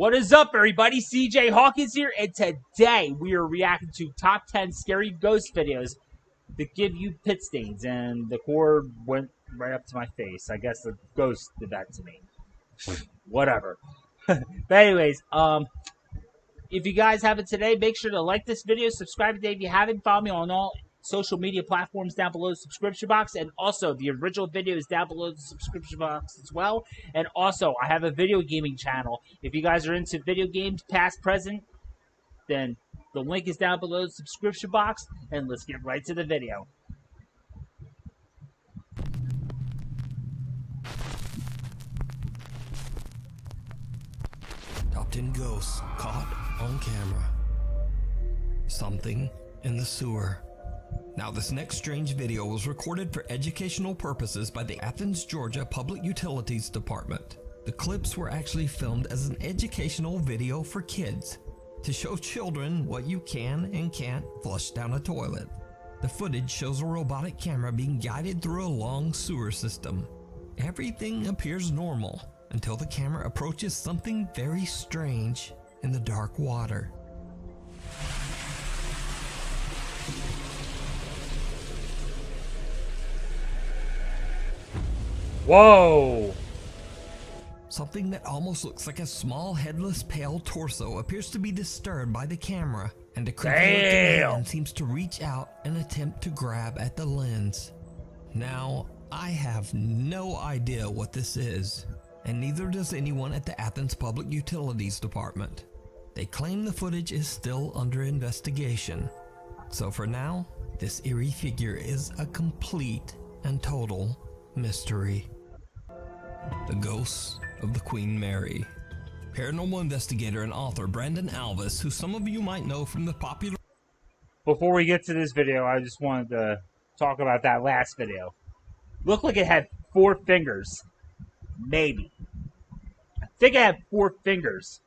What is up, everybody? CJ Hawkins here, and today we are reacting to top 10 scary ghost videos that give you pit stains. And the cord went right up to my face. I guess the ghost did that to me. Whatever. But anyways, if you guys have it today, make sure to like this video, subscribe today if you haven't. Follow me on all social media platforms down below the subscription box, and also the original video is down below the subscription box as well. And also I have a video gaming channel. If you guys are into video games past, present, then the link is down below the subscription box, and let's get right to the video. Top 10 ghosts caught on camera. Something in the sewer. Now, this next strange video was recorded for educational purposes by the Athens, Georgia Public Utilities Department. The clips were actually filmed as an educational video for kids to show children what you can and can't flush down a toilet. The footage shows a robotic camera being guided through a long sewer system. Everything appears normal until the camera approaches something very strange in the dark water. Whoa! Something that almost looks like a small headless pale torso appears to be disturbed by the camera, and a creepy looking hand seems to reach out and attempt to grab at the lens. Now, I have no idea what this is, and neither does anyone at the Athens Public Utilities Department. They claim the footage is still under investigation. So for now, this eerie figure is a complete and total mystery. The Ghosts of the Queen Mary. Paranormal investigator and author Brandon Alvis, who some of you might know from the popular... Before we get to this video, I just wanted to talk about that last video. Looked like it had 4 fingers. Maybe. I think it had 4 fingers.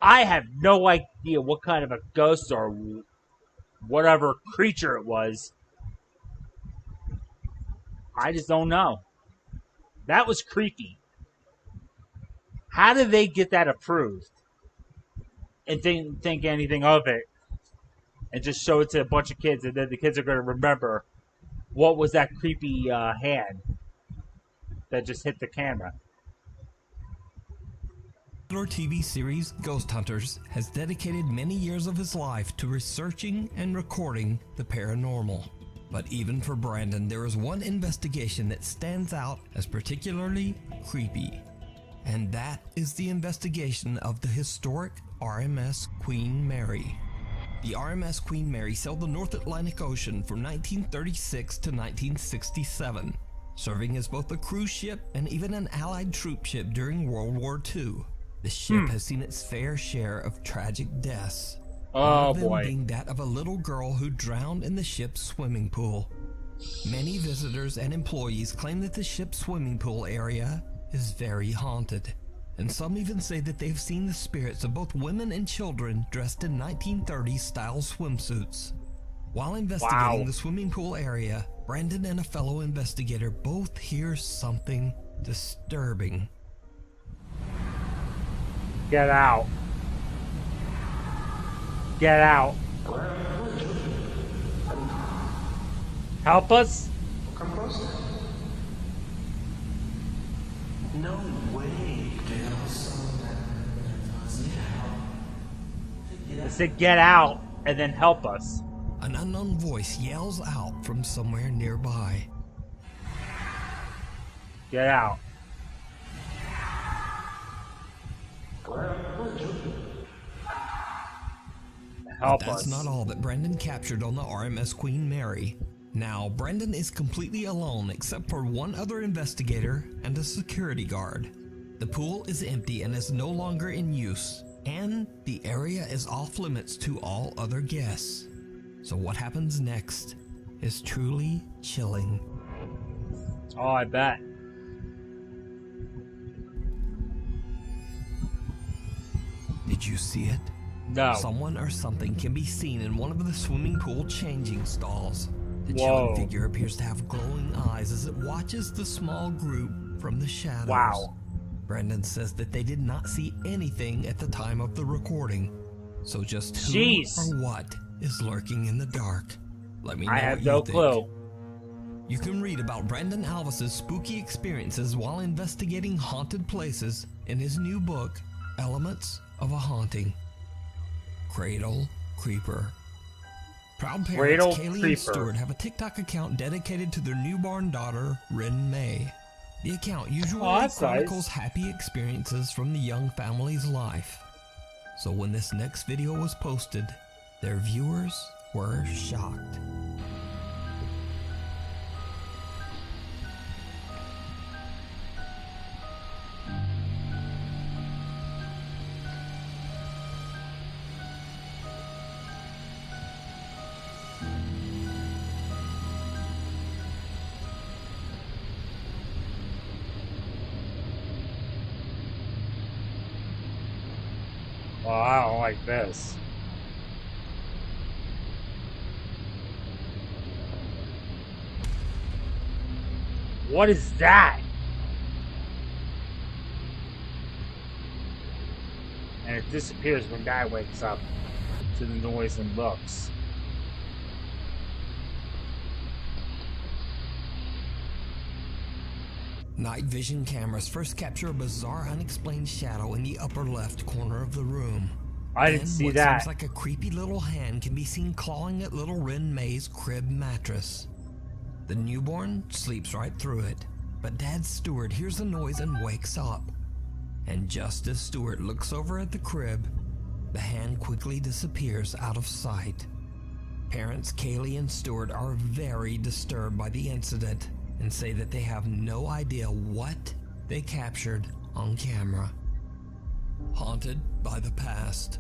I have no idea what kind of a ghost or whatever creature it was. I just don't know. That was creepy. How did they get that approved and think anything of it and just show it to a bunch of kids, and then the kids are going to remember what was that creepy hand that just hit the camera? TV series Ghost Hunters has dedicated many years of his life to researching and recording the paranormal. But even for Brandon, there is one investigation that stands out as particularly creepy. And that is the investigation of the historic RMS Queen Mary. The RMS Queen Mary sailed the North Atlantic Ocean from 1936 to 1967, serving as both a cruise ship and even an Allied troop ship during World War II. The ship has seen its fair share of tragic deaths. Oh, one of them boy. being that of a little girl who drowned in the ship's swimming pool. Many visitors and employees claim that the ship's swimming pool area is very haunted, and some even say that they've seen the spirits of both women and children dressed in 1930s style swimsuits. While investigating the swimming pool area, Brandon and a fellow investigator both hear something disturbing. Get out. Get out. Help us? Come closer. No way, It said get out and then help us. An unknown voice yells out from somewhere nearby. Get out. Help But that's us. not all that Brandon captured on the RMS Queen Mary. Now, Brandon is completely alone except for one other investigator and a security guard. The pool is empty and is no longer in use, and the area is off limits to all other guests. So what happens next is truly chilling. Oh, I bet. Did you see it? No. Someone or something can be seen in one of the swimming pool changing stalls. The Whoa. chilling figure appears to have glowing eyes as it watches the small group from the shadows. Wow. Brandon says that they did not see anything at the time of the recording. So just who Jeez. or what is lurking in the dark? Let me know I what have you no think. clue. You can read about Brandon Alvis's spooky experiences while investigating haunted places in his new book, Elements of a Haunting. Cradle Creeper. Proud parents Cradle Kaylee Creeper. and Stuart have a TikTok account dedicated to their newborn daughter, Rin May. The account usually that's chronicles nice. happy experiences from the young family's life. So when this next video was posted, their viewers were shocked. Well, I don't like this. What is that? And it disappears when Guy wakes up to the noise and looks. Night vision cameras first capture a bizarre unexplained shadow in the upper left corner of the room. I didn't Then see what that. seems like a creepy little hand can be seen clawing at little Rin May's crib mattress. The newborn sleeps right through it, but Dad Stuart hears the noise and wakes up. And just as Stuart looks over at the crib, the hand quickly disappears out of sight. Parents Kaylee and Stuart are very disturbed by the incident and say that they have no idea what they captured on camera. Haunted by the past.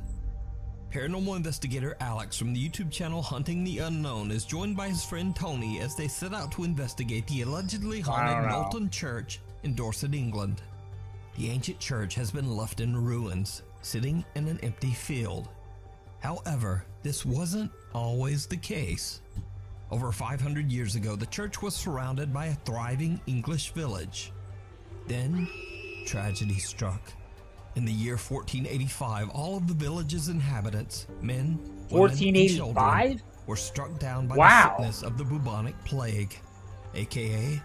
Paranormal investigator Alex from the YouTube channel Hunting the Unknown is joined by his friend Tony as they set out to investigate the allegedly haunted Knowlton Church in Dorset, England. The ancient church has been left in ruins, sitting in an empty field. However, this wasn't always the case. Over 500 years ago, the church was surrounded by a thriving English village. Then, tragedy struck. In the year 1485, all of the village's inhabitants, men, women, and children, 1485? were struck down by Wow. the sickness of the bubonic plague, aka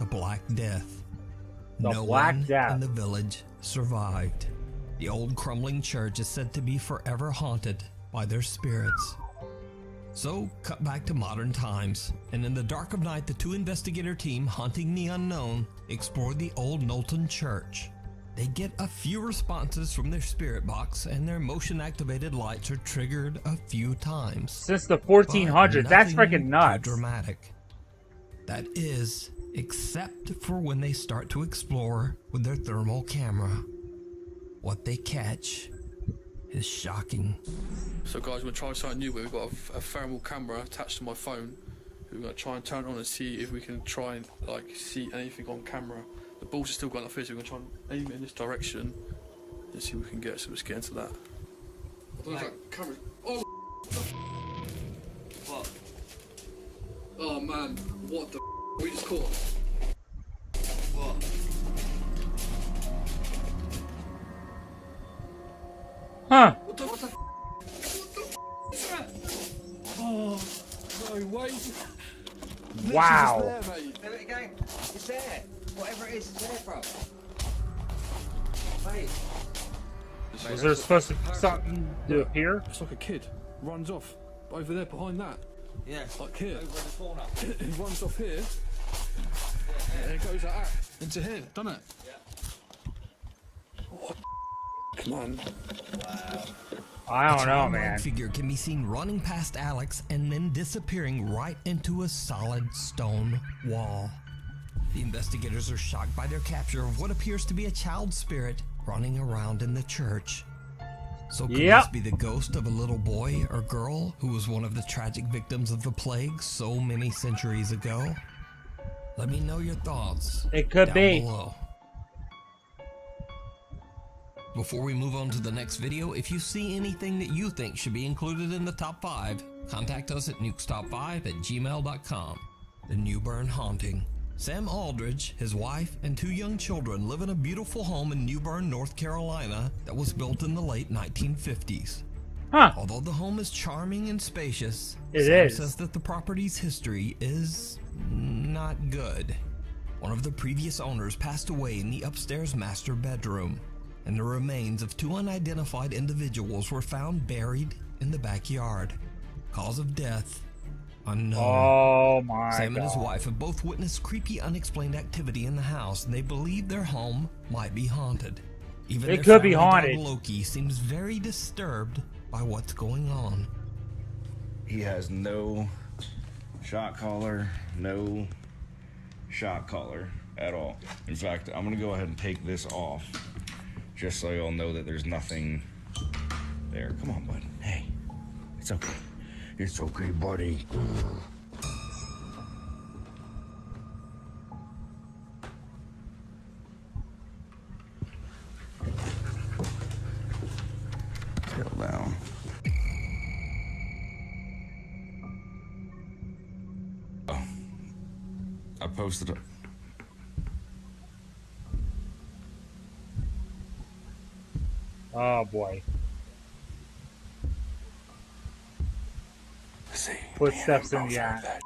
the Black Death. The No Black one Death. in the village survived. The old crumbling church is said to be forever haunted by their spirits. So, cut back to modern times, and in the dark of night, the two investigator team Hunting the Unknown explore the old Knowlton Church. They get a few responses from their spirit box, and their motion-activated lights are triggered a few times. Since the 1400s, that's Nothing freaking nuts. too dramatic. That is, except for when they start to explore with their thermal camera. What they catch is shocking. So guys, we're going to try something new where we've got a thermal camera attached to my phone. We're going to try and turn it on and see if we can try and see anything on camera. The balls are still going up here, so we're going to try and aim it in this direction and see what we can get. So let's get into that. I don't know if that camera... Oh, what? Oh man, what the we just caught? What? Huh. What the is that? Oh, no way. Wow. Literally just there, mate. Do it again. It's there. Whatever it is, it's there, bro. Mate. Was there supposed to be something to appear? It's like a kid runs off over there behind that. Yeah. Like here. Over in the corner. It runs off here. And it goes like that into here, doesn't it? Yeah. Oh, man. Wow. I don't know, Childlike man. figure can be seen running past Alex and then disappearing right into a solid stone wall. The investigators are shocked by their capture of what appears to be a child spirit running around in the church. So could this be the ghost of a little boy or girl who was one of the tragic victims of the plague so many centuries ago? Let me know your thoughts. It could down be. below. Before we move on to the next video, if you see anything that you think should be included in the top 5, contact us at nukestop5@gmail.com. The Newburn Haunting. Sam Aldridge, his wife, and 2 young children live in a beautiful home in New Bern, North Carolina that was built in the late 1950s. Huh. Although the home is charming and spacious, It Sam is. says that the property's history is not good. One of the previous owners passed away in the upstairs master bedroom, and the remains of 2 unidentified individuals were found buried in the backyard. Cause of death unknown. Oh my Sam and his God. wife have both witnessed creepy, unexplained activity in the house, and they believe their home might be haunted. Even It their could be family dog, haunted. Loki seems very disturbed by what's going on. He has no shot collar, no shot collar at all. In fact, I'm gonna go ahead and take this off just so y'all know that there's nothing there. Come on, bud. Hey, it's okay. It's okay, buddy. Settle down. Oh, I posted it. Oh boy. See, Footsteps man, in the I'm outside eye.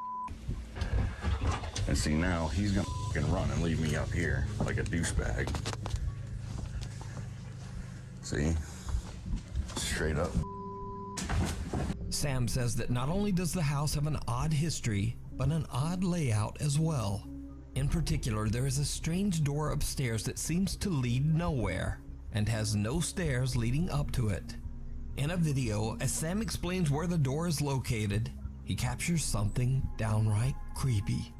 that. And see, now he's gonna fucking run and leave me up here like a douchebag. See? Straight up. Sam says that not only does the house have an odd history, but an odd layout as well. In particular, there is a strange door upstairs that seems to lead nowhere and has no stairs leading up to it. In a video, as Sam explains where the door is located, he captures something downright creepy.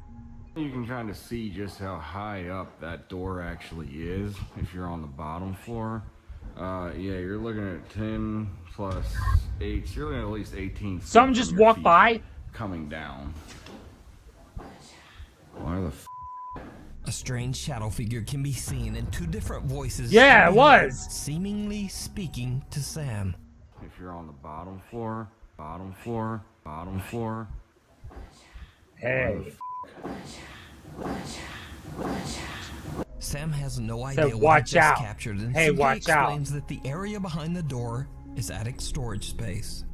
You can kind of see just how high up that door actually is if you're on the bottom floor. Yeah, you're looking at 10 plus 8, so you're looking at least 18 feet Some from just your walk feet by. coming down. Why the f? A strange shadow figure can be seen and 2 different voices Yeah, can it be heard was. seemingly speaking to Sam. If you're on the bottom floor, bottom floor, bottom floor. Hey. Sam has no idea Said, what "Watch he just out. captured and Hey, simply watch out." explains that the area behind the door is attic storage space.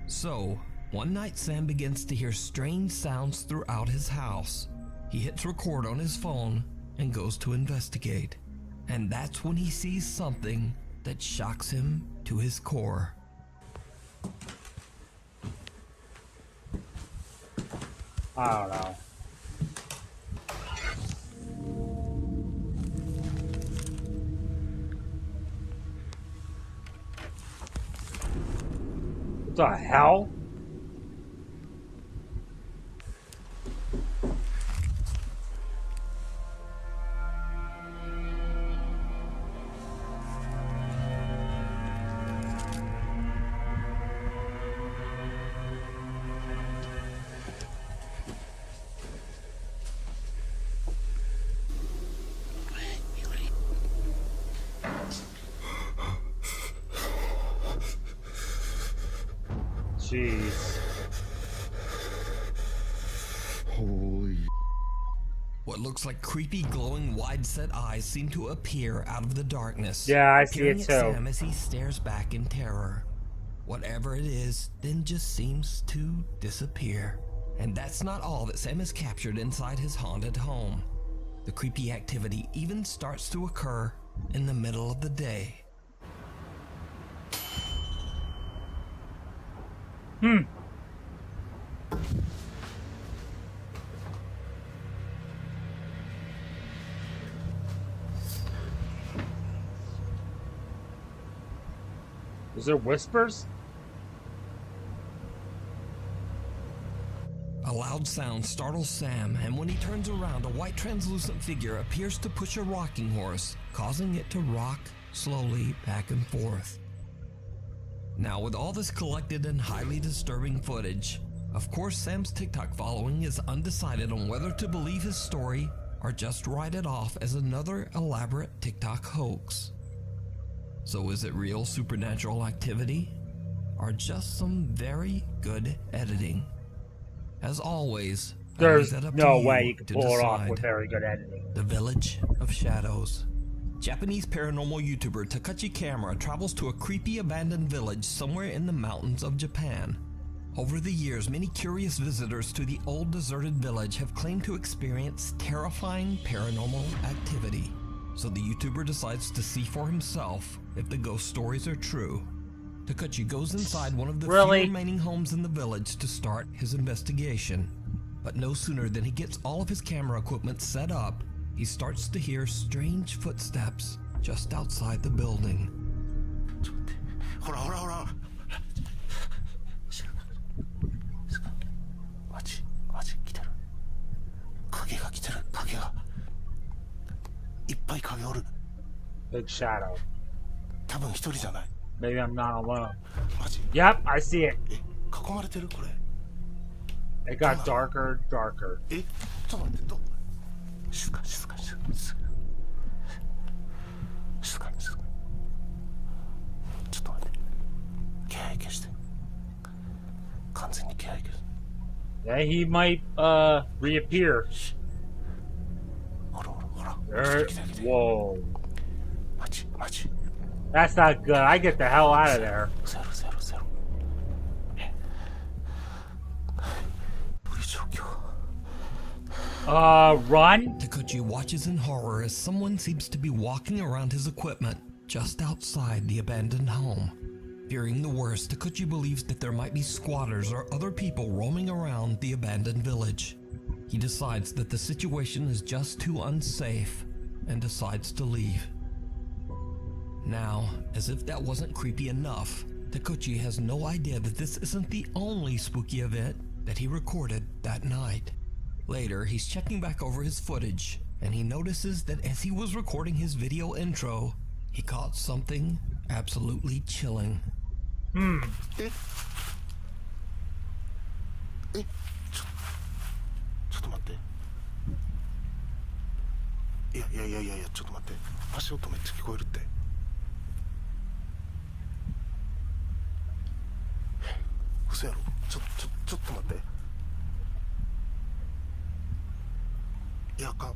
So, one night Sam begins to hear strange sounds throughout his house. He hits record on his phone and goes to investigate. And that's when he sees something that shocks him to his core. I don't know. What the hell? Jeez. Holy. What looks like creepy, glowing, wide-set eyes seem to appear out of the darkness. Yeah, I see peering it at too. Sam as he stares back in terror. Whatever it is, then just seems to disappear. And that's not all that Sam has captured inside his haunted home. The creepy activity even starts to occur in the middle of the day. Was there whispers? A loud sound startles Sam, and when he turns around, a white translucent figure appears to push a rocking horse, causing it to rock slowly back and forth. Now, with all this collected and highly disturbing footage, of course Sam's TikTok following is undecided on whether to believe his story or just write it off as another elaborate TikTok hoax. So is it real supernatural activity, or just some very good editing? As always, There's leave that up no to way you you can to pull it off decide. with very good editing. The Village of Shadows. Japanese paranormal YouTuber Takashi Kamura travels to a creepy abandoned village somewhere in the mountains of Japan. Over the years, many curious visitors to the old deserted village have claimed to experience terrifying paranormal activity. So the YouTuber decides to see for himself if the ghost stories are true. Takashi goes inside one of the few remaining homes in the village to start his investigation. But no sooner than he gets all of his camera equipment set up, he starts to hear strange footsteps just outside the building. ほらほらほらマジ来てる影が来てる影がいっぱい影おる Big shadow. 多分一人じゃない Maybe I'm not alone. マジ Yep, I see it. 囲まれてるこれ It got darker and darker. ちょっと待って静かに静かにちょっと待って気配消して完全に気配消す Yeah, he might reappear. ほらほら Whoa. マジ That's not good. I get the hell out of there. ゼロどういう状況 Run? Takashi watches in horror as someone seems to be walking around his equipment just outside the abandoned home. Fearing the worst, Takashi believes that there might be squatters or other people roaming around the abandoned village. He decides that the situation is just too unsafe and decides to leave. Now, as if that wasn't creepy enough, Takashi has no idea that this isn't the only spooky event that he recorded that night. Later, he's checking back over his footage, and he notices that as he was recording his video intro, he caught something absolutely chilling. ちょっと待っていやちょっと待って足音めっちゃ聞こえるって嘘やろちょっと待っていやか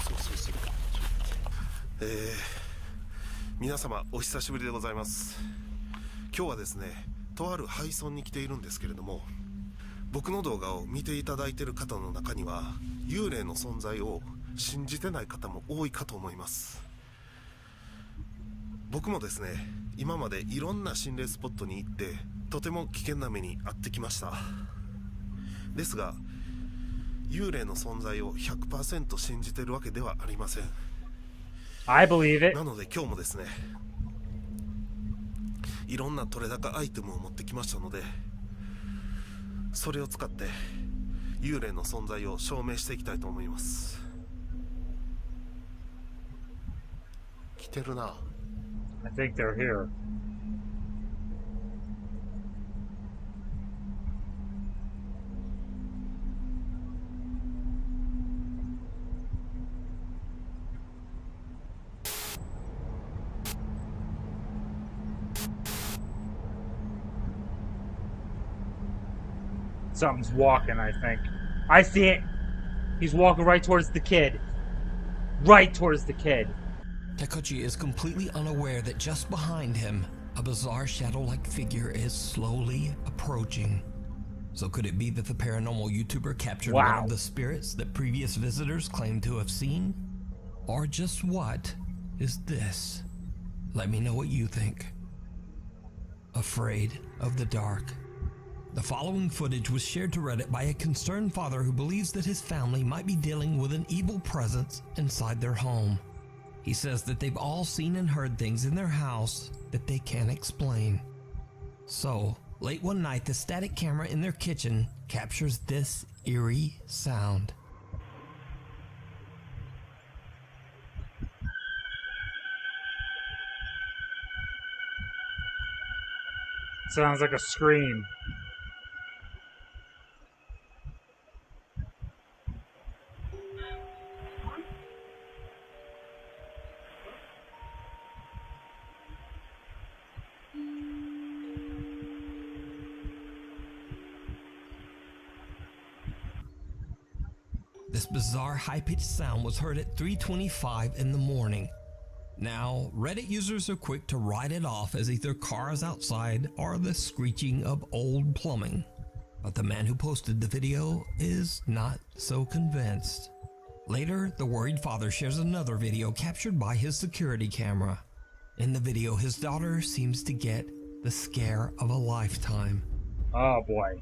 そう皆様お久しぶりでございます。今日はですねとある廃村に来ているんですけれども、僕の動画を見ていただいている方の中には幽霊の存在を信じてない方も多いかと思います。僕もですね今までいろんな心霊スポットに行ってとても危険な目に遭ってきました。ですが幽霊の存在を 100% 信じてるわけではありません。I believe it. なので今日もですねいろんな取れ高アイテムを持ってきましたので、それを使って幽霊の存在を証明していきたいと思います。来てるな。 I think they're here. Something's walking, I think. I see it. He's walking right towards the kid. Right towards the kid. Takashi is completely unaware that just behind him, a bizarre shadow-like figure is slowly approaching. So could it be that the paranormal YouTuber captured one of the spirits that previous visitors claimed to have seen? Or just what is this? Let me know what you think. Afraid of the dark. The following footage was shared to Reddit by a concerned father who believes that his family might be dealing with an evil presence inside their home. He says that they've all seen and heard things in their house that they can't explain. So, late one night, the static camera in their kitchen captures this eerie sound. Sounds like a scream. This bizarre high-pitched sound was heard at 3:25 in the morning. Now, Reddit users are quick to write it off as either cars outside or the screeching of old plumbing. But the man who posted the video is not so convinced. Later, the worried father shares another video captured by his security camera. In the video, his daughter seems to get the scare of a lifetime. Oh boy.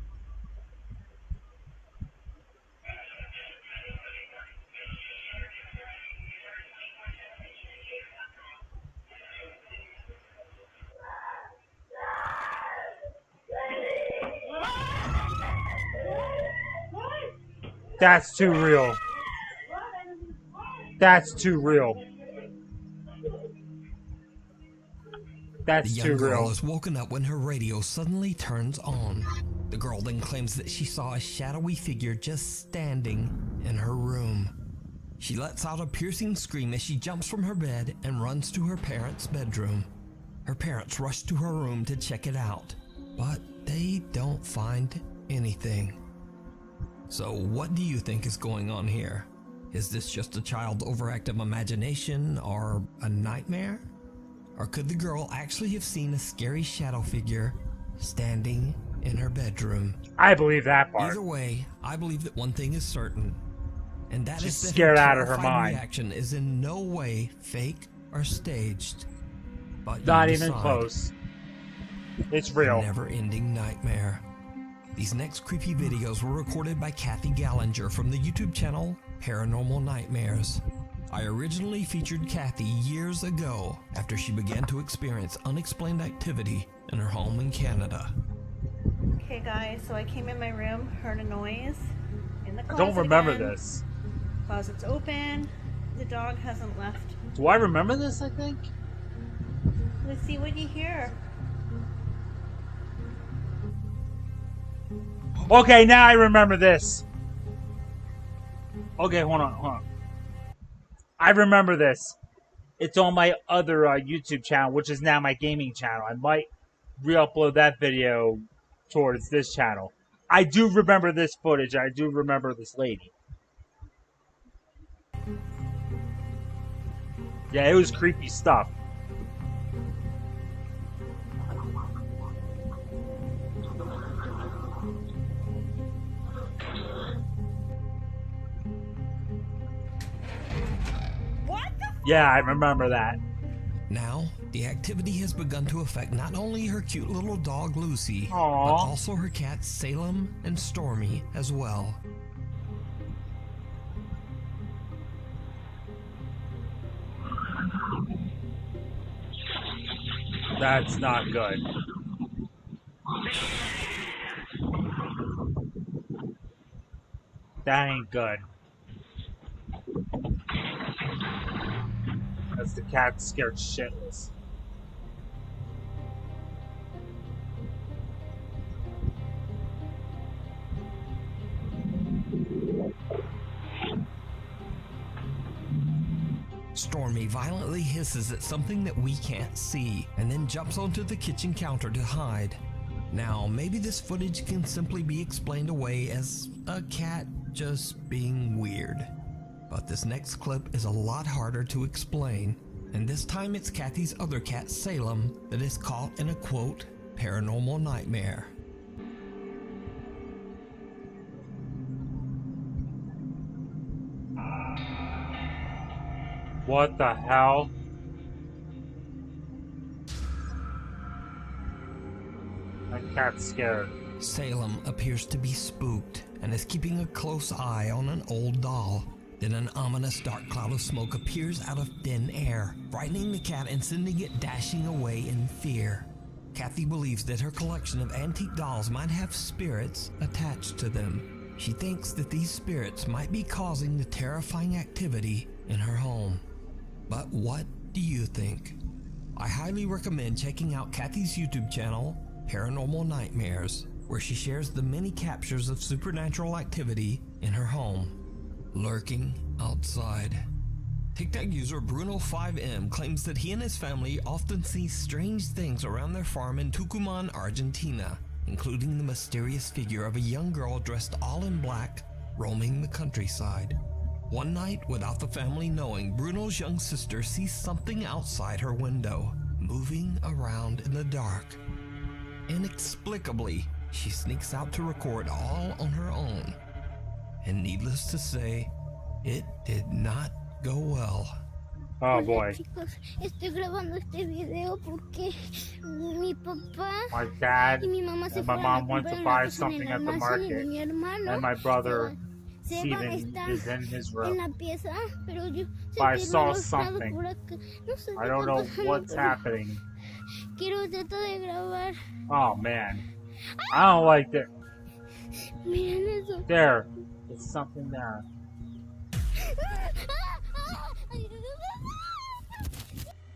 That's too real. That's too real. That's The too young girl real. is woken up when her radio suddenly turns on. The girl then claims that she saw a shadowy figure just standing in her room. She lets out a piercing scream as she jumps from her bed and runs to her parents' bedroom. Her parents rush to her room to check it out, but they don't find anything. So what do you think is going on here? Is this just a child's overactive imagination or a nightmare? Or could the girl actually have seen a scary shadow figure standing in her bedroom? I believe that part. Either way, I believe that one thing is certain, and that She's is that scared her out of her terrified mind. reaction is in no way fake or staged. But Not you even decide. close. It's A real. never-ending nightmare. These next creepy videos were recorded by Kathy Gallinger from the YouTube channel Paranormal Nightmares. I originally featured Kathy years ago after she began to experience unexplained activity in her home in Canada. Okay guys, so I came in my room, heard a noise in the I closet don't remember again. this. Closet's open. The dog hasn't left. Do I remember this, I think? Let's see what you hear. Okay, now I remember this. Okay, hold on. I remember this. It's on my other YouTube channel, which is now my gaming channel. I might re-upload that video towards this channel. I do remember this footage. I do remember this lady. Yeah, it was creepy stuff. Yeah, I remember that. Now, the activity has begun to affect not only her cute little dog Lucy, but Aww. also her cats Salem and Stormy as well. That's not good. That ain't good. That's the cat scared shitless. Stormy violently hisses at something that we can't see, and then jumps onto the kitchen counter to hide. Now, maybe this footage can simply be explained away as a cat just being weird. But this next clip is a lot harder to explain, and this time it's Kathy's other cat, Salem, that is caught in a quote, paranormal nightmare. What the hell? That cat's scared. Salem appears to be spooked and is keeping a close eye on an old doll. Then an ominous dark cloud of smoke appears out of thin air, frightening the cat and sending it dashing away in fear. Kathy believes that her collection of antique dolls might have spirits attached to them. She thinks that these spirits might be causing the terrifying activity in her home. But what do you think? I highly recommend checking out Kathy's YouTube channel, Paranormal Nightmares, where she shares the many captures of supernatural activity in her home. Lurking outside. TikTok user Bruno5M claims that he and his family often see strange things around their farm in Tucumán, Argentina, including the mysterious figure of a young girl dressed all in black roaming the countryside. One night, without the family knowing, Bruno's young sister sees something outside her window, moving around in the dark. Inexplicably, she sneaks out to record all on her own. And needless to say, it did not go well. Oh boy. Chicos, estoy grabando este video porque mi papá My dad y mi mamá se and my fueron mom a went comprar to una buy cosa en something el at the almacén y market, mi hermano and my brother Seban Steven está is in his en room. la pieza, pero yo But I sentí saw algo raro something. por acá. No sé I qué don't está know pasando, what's pero happening. quiero tratar de grabar. Oh man. I don't like that. Miren eso. There. There's something there.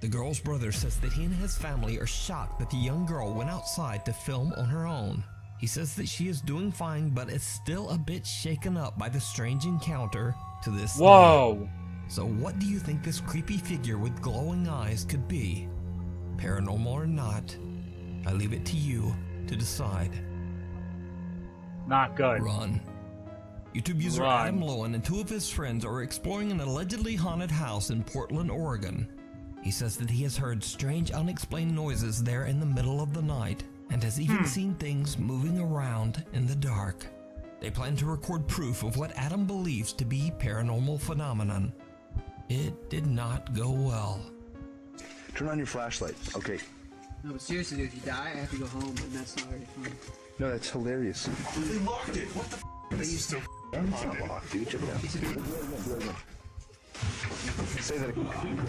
The girl's brother says that he and his family are shocked that the young girl went outside to film on her own. He says that she is doing fine, but is still a bit shaken up by the strange encounter to this day. Whoa. So what do you think this creepy figure with glowing eyes could be? Paranormal or not, I leave it to you to decide. Not good. Run. YouTube user Run. Adam Lowen and two of his friends are exploring an allegedly haunted house in Portland, Oregon. He says that he has heard strange unexplained noises there in the middle of the night and has even seen things moving around in the dark. They plan to record proof of what Adam believes to be paranormal phenomenon. It did not go well. Turn on your flashlight. Okay. No, but seriously, dude, if you die, I have to go home, and that's not very fun. No, that's hilarious. They locked it. What the But you still It's not locked, dude. Check it out. Say that again.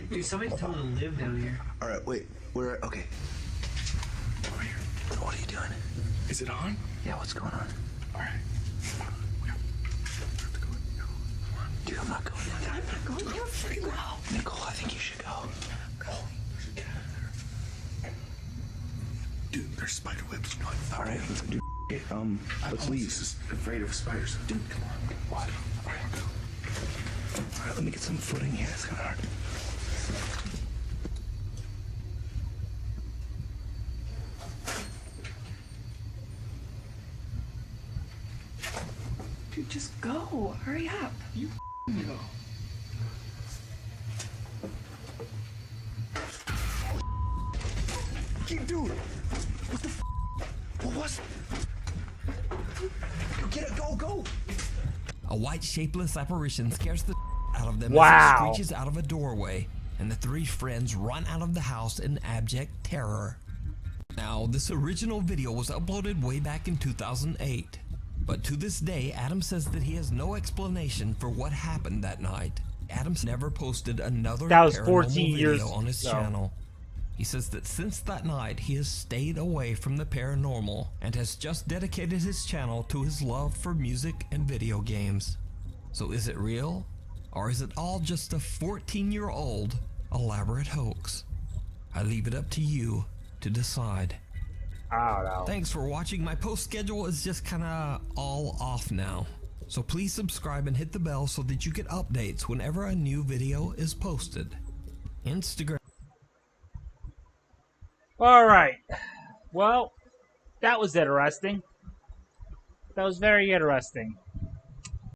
Dude, somebody's told to live down here. All right, wait. We're okay. Over here. What are you doing? Is it on? Yeah, what's going on? All right. Dude, I'm not going in there. I'm not going. You're freaking out. Nicole, I think you should go. Dude, there's spider webs. All right, let's do. Let's leave. Just afraid of spiders. Dude, come on. What? All right, let me get some footing here. It's kind of hard. Dude, just go. Hurry up. You go. Dude, what the what was? Get it, go! A white shapeless apparition scares the out of them Wow. as it screeches out of a doorway, and the three friends run out of the house in abject terror. Now, this original video was uploaded way back in 2008, but to this day, Adam says that he has no explanation for what happened that night. Adam's never posted another That was paranormal 14 years video on his ago. channel. He says that since that night, he has stayed away from the paranormal and has just dedicated his channel to his love for music and video games. So is it real? Or is it all just a 14-year-old elaborate hoax? I leave it up to you to decide. I don't know. Thanks for watching. My post schedule is just kinda all off now. So please subscribe and hit the bell so that you get updates whenever a new video is posted. Instagram. Alright. Well, that was interesting. That was very interesting.